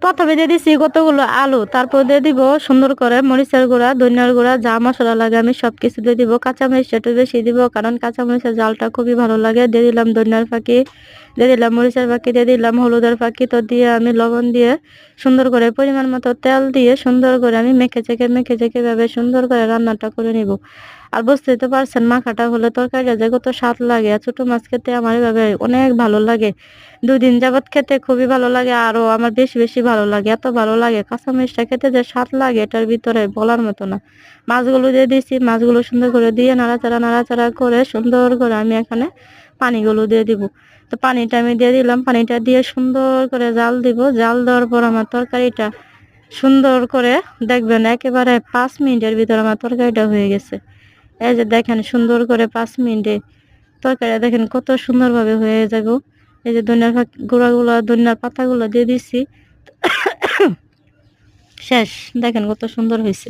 প্রথমে দিয়ে দিছি কতগুলো আলু, তারপর দিয়ে দিব সুন্দর করে মরিচের গুঁড়া, ধনিয়ার গুঁড়া, যা মশলা লাগে আমি সবকিছু দিয়ে দিব। কাঁচামরিচ একটু বেশি দিব, কারণ কাঁচামরিচের জালটা খুবই ভালো লাগে। দিয়ে দিলাম ধনিয়ার ফাঁকি, দিয়ে দিলাম মরিচের ফাঁকি, দিয়ে দিলাম হলুদের ফাঁকি। তো দিয়ে আমি লবণ দিয়ে সুন্দর করে পরিমাণ মতো তেল দিয়ে সুন্দর করে আমি মেখে চেখে ভাবে সুন্দর করে রান্নাটা করে নিব। আর বুঝতেই তো পারছেন মাখাটা হলে তরকারিটা যে কত স্বাদ লাগে। আর ছোট মাছ খেতে আমার এভাবে অনেক ভালো লাগে, 2 দিন যাবত খেতে খুবই ভালো লাগে, আরো আমার বেশি বেশি ভালো লাগে, এত ভালো লাগে কাঁচামরিচটা খেতে যে স্বাদ লাগে এটার ভিতরে বলার মতো না। মাছগুলো দিয়ে দিয়েছি, মাছগুলো সুন্দর করে দিয়ে নাড়াচাড়া করে সুন্দর করে আমি এখানে পানিগুলো দিয়ে দিব। তো পানিটা আমি দিয়ে দিলাম, পানিটা দিয়ে সুন্দর করে জাল দিব। জাল দেওয়ার পর আমার তরকারিটা সুন্দর করে দেখবেন একেবারে 5 মিনিটের ভিতরে আমার তরকারিটা হয়ে গেছে। এই যে দেখেন সুন্দর করে 5 মিনিটে তরকারিটা দেখেন কত সুন্দরভাবে হয়ে যাবে। এই যে ধনিয়ার গুঁড়াগুলো, ধনিয়ার পাতাগুলো দিয়ে দিছি, শেষ। দেখেন কত সুন্দর হয়েছে।